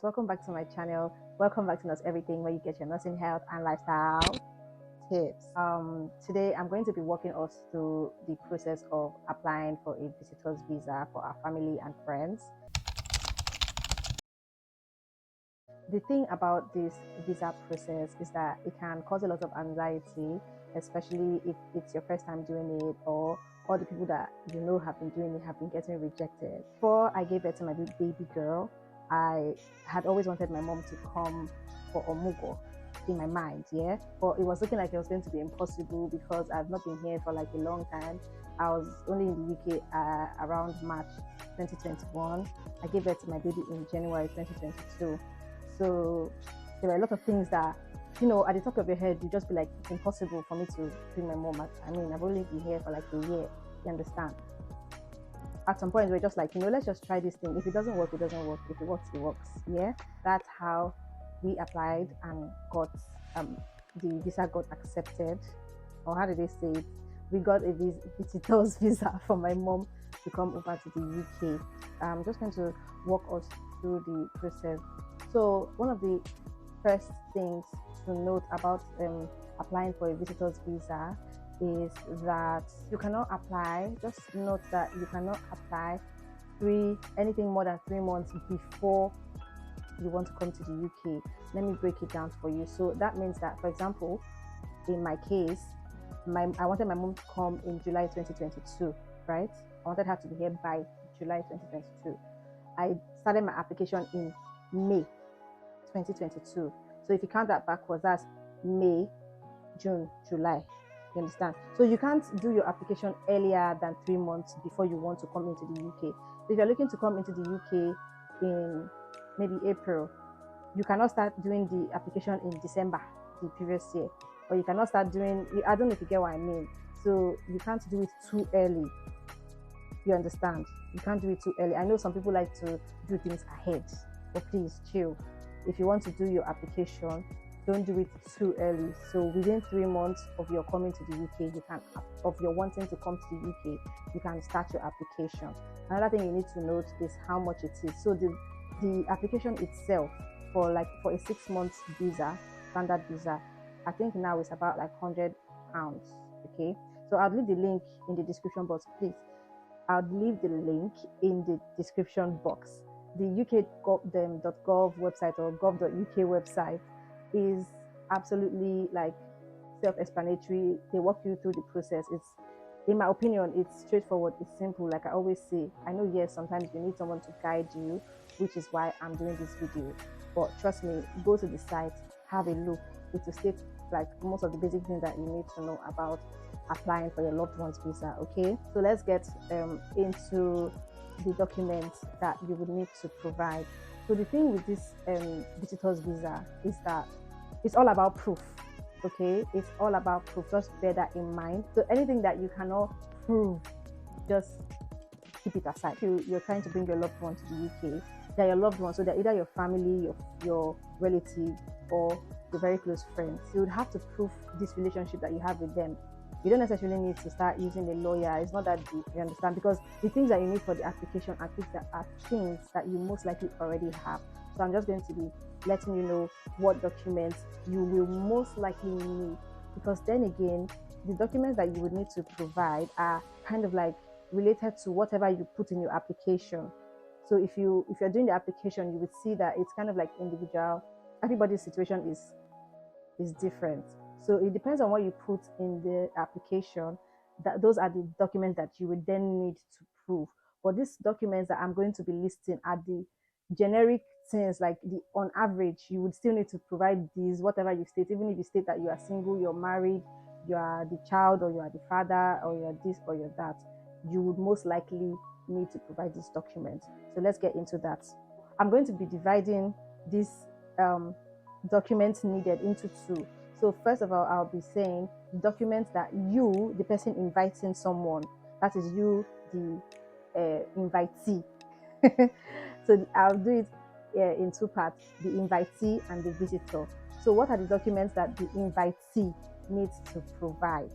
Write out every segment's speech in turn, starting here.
welcome back to my channel. Welcome back to Nurse Everything, where you get your nursing health and lifestyle tips. Today I'm going to be walking us through the process of applying for a visitor's visa for our family and friends. The thing about this visa process is that it can cause a lot of anxiety, especially if it's your first time doing it, or all the people that you know have been doing it have been getting rejected. Before I gave birth to my baby girl, I had always wanted my mom to come for Omugo in my mind, yeah. But it was looking like it was going to be impossible because I've not been here for like a long time. I was only in the UK around March 2021. I gave birth to my baby in January 2022. So there were a lot of things that, you know, at the top of your head, you just be like, it's impossible for me to bring my mom. I mean, I've only been here for like a year, you understand? At some point, we're just like, you know, let's just try this thing. If it doesn't work, it doesn't work. If it works, it works. Yeah, that's how we applied and got the visa got accepted. Or how did they say it? We got a visitor's visa for my mom to come over to the UK. I'm just going to walk us through the process. So one of the first things to note about applying for a visitor's visa is that you cannot apply. Just note that you cannot apply anything more than 3 months before you want to come to the UK. Let me break it down for you. So that means that, for example, in my case, I wanted my mom to come in July 2022, right? I wanted her to be here by July 2022. I started my application in May 2022. So if you count that backwards, that's May, June, July. You understand? So you can't do your application earlier than 3 months before you want to come into the UK. So if you're looking to come into the UK in maybe April, you cannot start doing the application in December the previous year, or you cannot start doing, I don't know if you get what I mean. So you can't do it too early. You understand? You can't do it too early. I know some people like to do things ahead, but please chill. If you want to do your application, don't do it too early. So within 3 months of your coming to the UK, of your wanting to come to the UK, you can start your application. Another thing you need to note is how much it is. So the application itself for a 6 month visa, standard visa, I think now it's about like £100. Okay, so I'll leave the link in the description box, please. I'll leave the link in the description box. The uk.gov website or gov.uk website is absolutely like self-explanatory. They walk you through the process. It's, in my opinion, it's straightforward, it's simple. Like I always say, I know, yes, sometimes you need someone to guide you, which is why I'm doing this video. But trust me, go to the site, have a look. It will state like most of the basic things that you need to know about applying for your loved one's visa. Okay, so let's get into the documents that you would need to provide. So the thing with this visitor's visa is that it's all about proof. Okay, it's all about proof. Just bear that in mind. So anything that you cannot prove, just keep it aside. If you're trying to bring your loved one to the UK, they're your loved one, so they're either your family, your relative, or your very close friends. You would have to prove this relationship that you have with them. You don't necessarily need to start using a lawyer. It's not that deep, you understand? Because the things that you need for the application are things that you most likely already have. So I'm just going to be letting you know what documents you will most likely need, because then again, the documents that you would need to provide are kind of like related to whatever you put in your application. So if you're doing the application, you would see that it's kind of like individual. Everybody's situation is different. So it depends on what you put in the application. Those are the documents that you would then need to prove. But these documents that I'm going to be listing are the generic things, like on average, you would still need to provide these, whatever you state. Even if you state that you are single, you're married, you are the child, or you are the father, or you're this or you're that, you would most likely need to provide these documents. So let's get into that. I'm going to be dividing these documents needed into two. So first of all, I'll be saying documents that you, the person inviting someone, that is you, the invitee. So I'll do it in two parts: the invitee and the visitor. So what are the documents that the invitee needs to provide?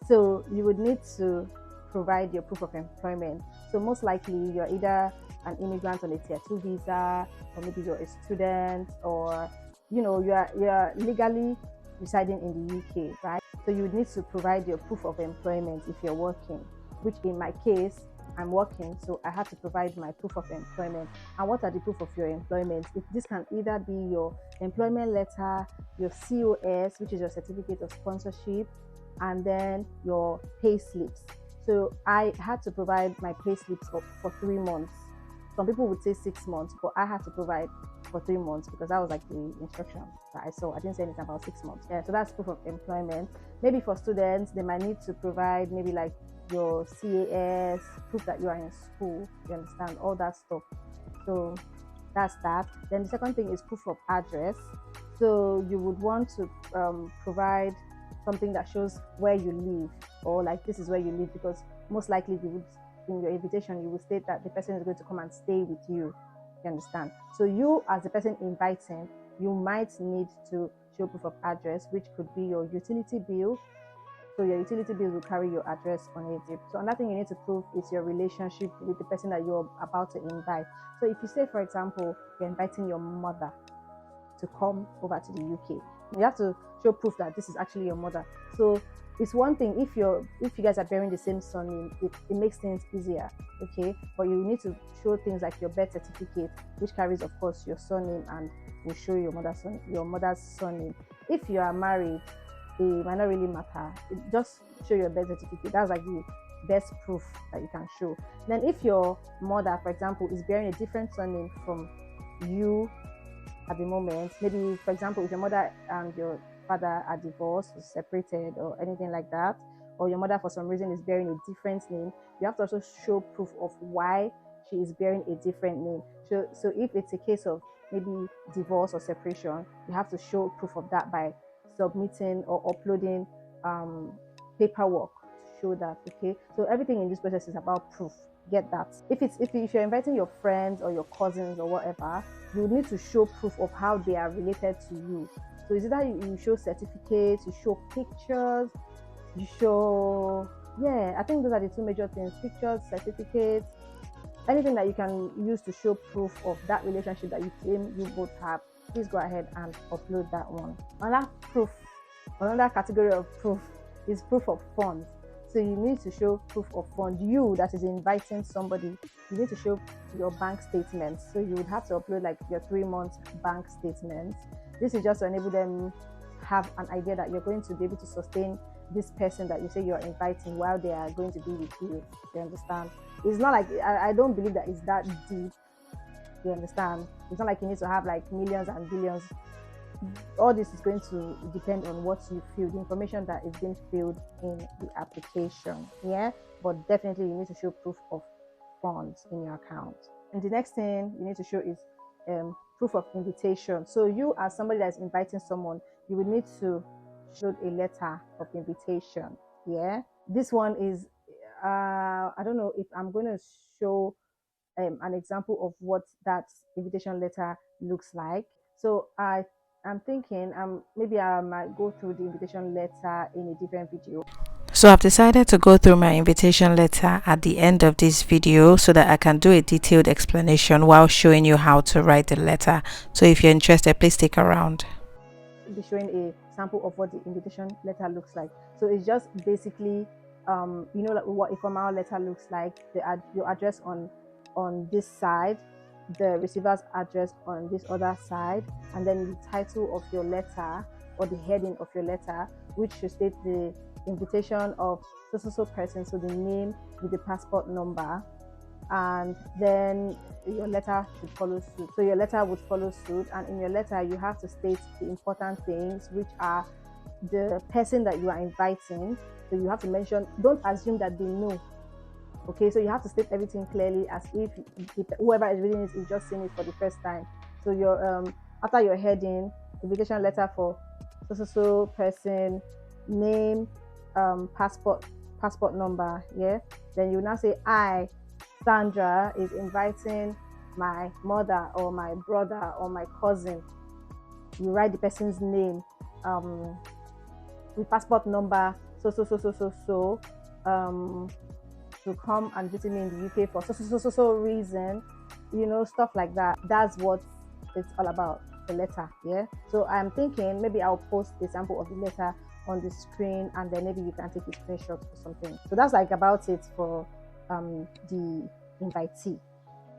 So you would need to provide your proof of employment. So most likely you're either an immigrant on a tier 2 visa, or maybe you're a student, or you're legally residing in the UK, right? So you would need to provide your proof of employment if you're working, which in my case, I'm working, so I have to provide my proof of employment. And what are the proof of your employment? This can either be your employment letter, your COS, which is your certificate of sponsorship, and then your pay slips. So I had to provide my pay slips for 3 months. Some people would say 6 months, but I had to provide for 3 months because that was like the instruction that I saw. I didn't say anything about 6 months. Yeah, so that's proof of employment. Maybe for students, they might need to provide maybe like your CAS, proof that you are in school, you understand, all that stuff. So that's that. Then the second thing is proof of address. So you would want to provide something that shows where you live, or like this is where you live, because most likely you would, in your invitation, you will state that the person is going to come and stay with you. You understand? So you, as the person inviting, you might need to show proof of address, which could be your utility bill. So your utility bill will carry your address on it. So another thing you need to prove is your relationship with the person that you're about to invite. So if you say, for example, you're inviting your mother to come over to the UK, you have to show proof that this is actually your mother. So it's one thing if you guys are bearing the same surname, it makes things easier, okay? But you need to show things like your birth certificate, which carries, of course, your surname and will show your mother's surname. If you are married, it might not really matter. Just show your birth certificate. That's like the best proof that you can show. Then if your mother, for example, is bearing a different surname from you at the moment, maybe, for example, if your mother and your father are divorced or separated or anything like that, or your mother for some reason is bearing a different name, you have to also show proof of why she is bearing a different name. So if it's a case of maybe divorce or separation, you have to show proof of that by submitting or uploading paperwork to show that, okay? So everything in this process is about proof. Get that? If you're inviting your friends or your cousins or whatever, you need to show proof of how they are related to you. So is it that you show certificates, you show pictures, you show, yeah, I think those are the two major things: pictures, certificates, anything that you can use to show proof of that relationship that you claim you both have. Please go ahead and upload that one. Another category of proof is proof of funds. So you need to show proof of funds. You that is inviting somebody, you need to show your bank statements. So you would have to upload like your 3 months bank statements. This is just to enable them have an idea that you're going to be able to sustain this person that you say you're inviting while they are going to be with you. You understand? It's not like, I don't believe that it's that deep. You understand? It's not like you need to have like millions and billions. All this is going to depend on what you fill, the information that is being filled in the application. Yeah, but definitely you need to show proof of funds in your account. And the next thing you need to show is proof of invitation. So you, as somebody that's inviting someone, you would need to show a letter of invitation. Yeah, this one is I don't know if I'm going to show an example of what that invitation letter looks like. So I'm thinking maybe I might go through the invitation letter in a different video. So I've decided to go through my invitation letter at the end of this video so that I can do a detailed explanation while showing you how to write the letter. So if you're interested, please stick around. I'll be showing a sample of what the invitation letter looks like. So it's just basically like what a formal letter looks like. Your address on this side, the receiver's address on this other side, and then the title of your letter or the heading of your letter, which should state the invitation of so person, so the name with the passport number, and then your letter should follow suit. So your letter would follow suit, and in your letter you have to state the important things, which are the person that you are inviting. So you have to mention, don't assume that they know. Okay, so you have to state everything clearly as if whoever is reading it is just seeing it for the first time. So your after your heading, invitation letter for so person, name, passport number, yeah. Then you now say, I, Sandra, is inviting my mother or my brother or my cousin. You write the person's name, with passport number, to come and visit me in the UK for so reason, stuff like that. That's what it's all about, the letter. Yeah. So I'm thinking maybe I'll post a sample of the letter on the screen, and then maybe you can take a screenshot or something. So that's like about it for the invitee.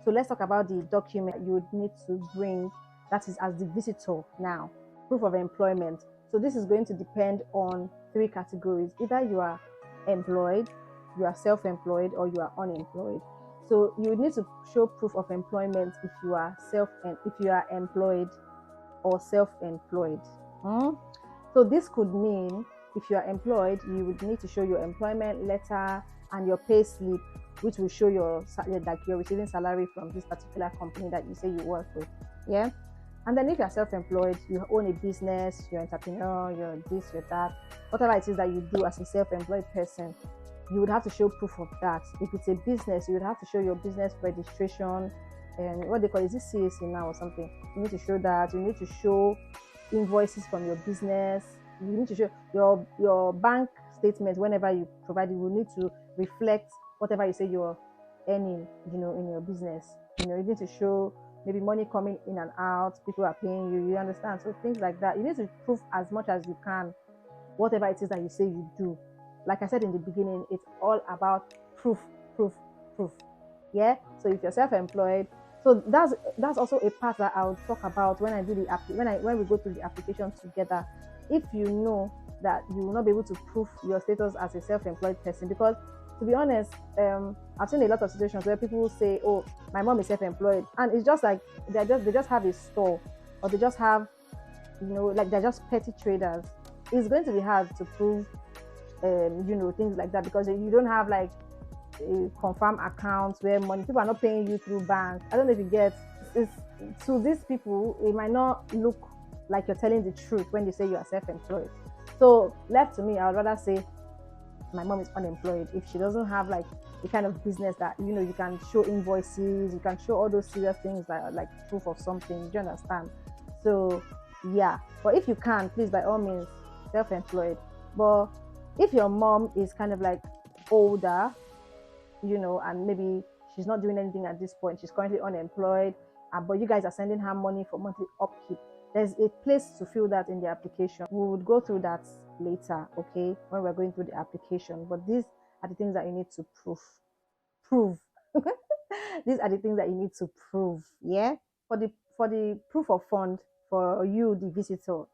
So let's talk about the document you would need to bring, that is as the visitor now. Proof of employment. So this is going to depend on 3 categories. Either you are employed, you are self-employed, or you are unemployed. So you would need to show proof of employment if you are employed or self-employed. So this could mean if you are employed, you would need to show your employment letter and your pay slip, which will show like you're receiving salary from this particular company that you say you work with. Yeah. And then if you're self-employed, you own a business, you're an entrepreneur, you're this, you're that, whatever it is that you do as a self-employed person, you would have to show proof of that. If it's a business, you would have to show your business registration and what they call, is it CAC now or something? You need to show that. You need to show invoices from your business. You need to show your bank statement whenever you provide it will need to reflect whatever you say you're earning, in your business. You need to show maybe money coming in and out, people are paying you understand? So things like that. You need to prove as much as you can whatever it is that you say you do. Like I said in the beginning, it's all about proof. Yeah. So if you're self-employed, so that's also a part that I'll talk about when I do when we go through the application together. If you know that you will not be able to prove your status as a self-employed person, because to be honest, I've seen a lot of situations where people say, "Oh, my mom is self-employed," and it's just like they just have a store, or they just have, like they're just petty traders. It's going to be hard to prove, things like that, because you don't have like a confirmed account where people are not paying you through bank. I don't know if you get. To these people, it might not look like you're telling the truth when you say you are self-employed. So left to me, I would rather say my mom is unemployed if she doesn't have like the kind of business that you can show invoices, you can show all those serious things like proof of something. Do you understand? So yeah, but if you can, please, by all means, self-employed. But if your mom is kind of like older, and maybe she's not doing anything at this point, she's currently unemployed, but you guys are sending her money for monthly upkeep, there's a place to fill that in the application. We would go through that later, okay, when we're going through the application. But these are the things that you need to prove. These are the things that you need to prove. Yeah. For the proof of fund for you, the visitor,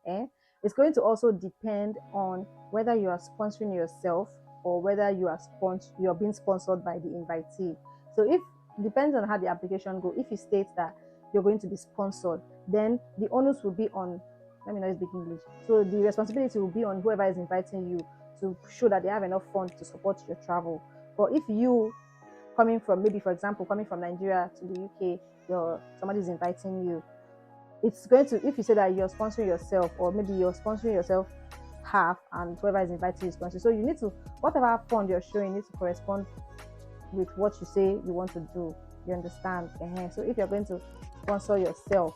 it's going to also depend on whether you are sponsoring yourself or whether you're being sponsored by the invitee. So if depends on how the application goes. If it states that you're going to be sponsored, then the onus will be on, let me not speak English. So the responsibility will be on whoever is inviting you to show that they have enough funds to support your travel. But if you coming from, maybe for example, coming from Nigeria to the UK, somebody's inviting you, it's going to, if you say that you're sponsoring yourself, or maybe you're sponsoring yourself half and whoever is inviting you is sponsoring. So you need to, whatever fund you're showing needs to correspond with what you say you want to do. You understand? So if you're going to sponsor yourself,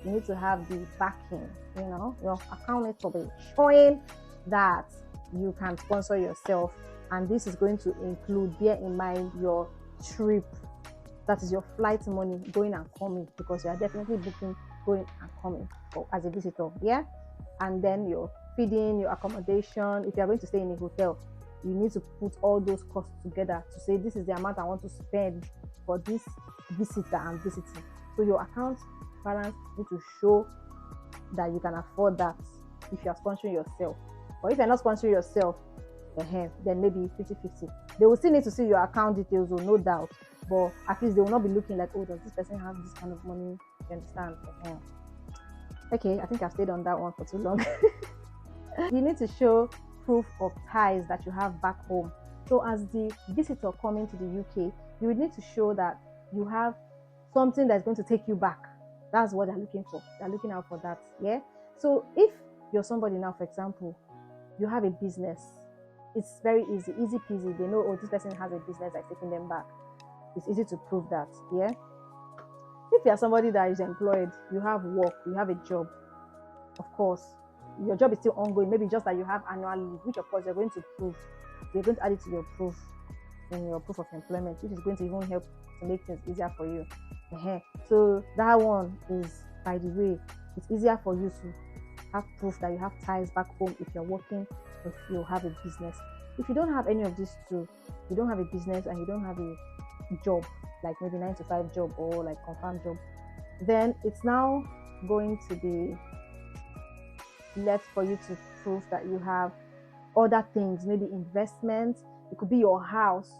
you need to have the backing, your account needs to be showing that you can sponsor yourself. And this is going to include, bear in mind, your trip, that is your flight money going and coming, because you are definitely booking going and coming as a visitor. Yeah. And then your feeding, your accommodation. If you are going to stay in a hotel, you need to put all those costs together to say, this is the amount I want to spend for this visitor I'm visiting. So your account balance needs to show that you can afford that if you are sponsoring yourself. Or if you're not sponsoring yourself, then maybe 50-50. They will still need to see your account details, no doubt, but at least they will not be looking like, oh, does this person have this kind of money? You understand? Okay, I think I've stayed on that one for too long. You need to show proof of ties that you have back home. So as the visitor coming to the UK, you would need to show that you have something that's going to take you back. That's what they're looking for. They're looking out for that. Yeah. So if you're somebody now, for example, you have a business, it's very easy peasy. They know, oh, this person has a business that's taking them back. It's easy to prove that. Yeah. If you're somebody that is employed, you have work, you have a job, of course, your job is still ongoing. Maybe just that you have annual leave, which of course you're going to prove. You're going to add it to your proof. in your proof of employment, which is going to even help to make things easier for you. So that one is, by the way, it's easier for you to have proof that you have ties back home if you're working, if you have a business. If you don't have any of these two, you don't have a business and you don't have a job, like maybe 9 to 5 job or like confirmed job, then it's now going to be left for you to prove that you have other things, maybe investments. It could be your house.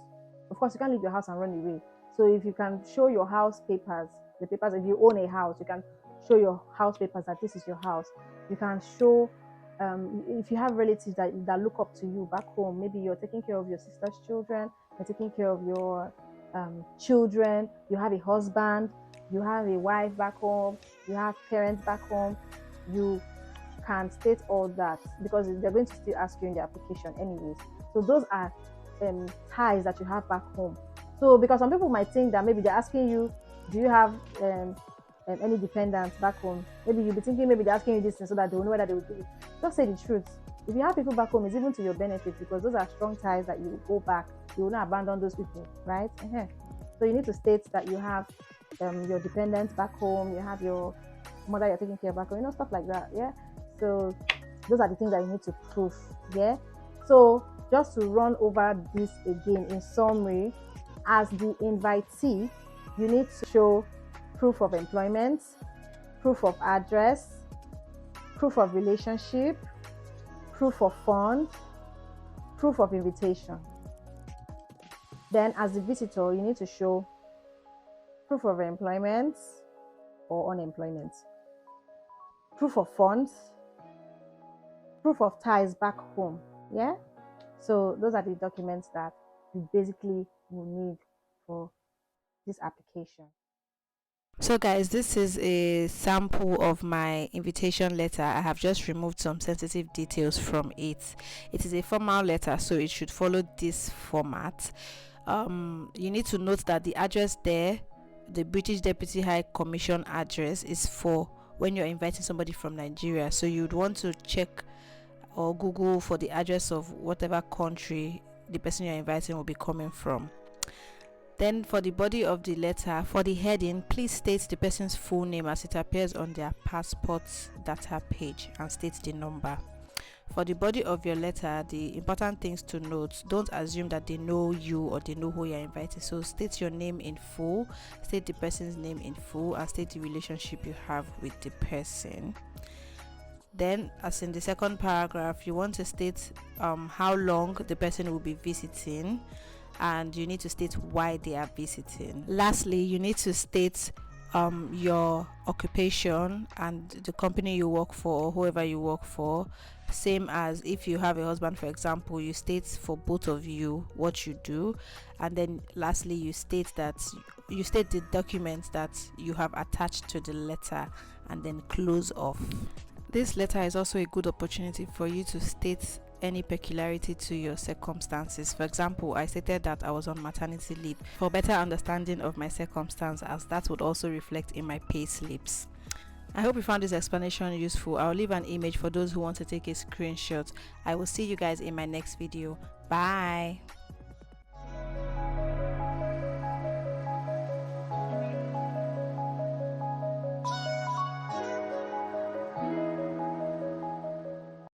Of course, you can't leave your house and run away. So if you can show your house papers, the papers, if you own a house, you can show your house papers that this is your house. You can show, if you have relatives that look up to you back home, maybe you're taking care of your sister's children, you're taking care of your children, you have a husband, you have a wife back home, you have parents back home, you can state all that because they're going to still ask you in the application anyways. So those are ties that you have back home. So because some people might think that maybe they're asking you, do you have any dependents back home? Maybe you'll be thinking maybe they're asking you this thing so that they will know whether they will do it. Just say the truth. If you have people back home, it's even to your benefit because those are strong ties that you will go back. You will not abandon those people, right? So you need to state that you have your dependents back home, you have your mother you're taking care of back home, stuff like that. Yeah. So those are the things that you need to prove. Yeah. So just to run over this again in summary, as the invitee, you need to show proof of employment, proof of address, proof of relationship, proof of funds, proof of invitation. Then as the visitor, you need to show proof of employment or unemployment, proof of funds, proof of ties back home. Yeah. So those are the documents that you basically will need for this application. So guys, this is a sample of my invitation letter. I have just removed some sensitive details from it. It is a formal letter, so it should follow this format. You need to note that the address there, the British Deputy High Commission address, is for when you're inviting somebody from Nigeria. So you'd want to check or Google for the address of whatever country the person you're inviting will be coming from. Then for the body of the letter, for the heading, please state the person's full name as it appears on their passport data page and state the number. For the body of your letter, the important things to note: don't assume that they know you or they know who you're inviting. So state your name in full, state the person's name in full, and state the relationship you have with the person. Then, as in the second paragraph, you want to state how long the person will be visiting, and you need to state why they are visiting. Lastly, you need to state your occupation and the company you work for or whoever you work for. Same as if you have a husband, for example, you state for both of you what you do, and then lastly you state the documents that you have attached to the letter, and then close off. This letter is also a good opportunity for you to state any peculiarity to your circumstances. For example, I stated that I was on maternity leave for better understanding of my circumstance, as that would also reflect in my pay slips. I hope you found this explanation useful. I'll leave an image for those who want to take a screenshot. I will see you guys in my next video. Bye.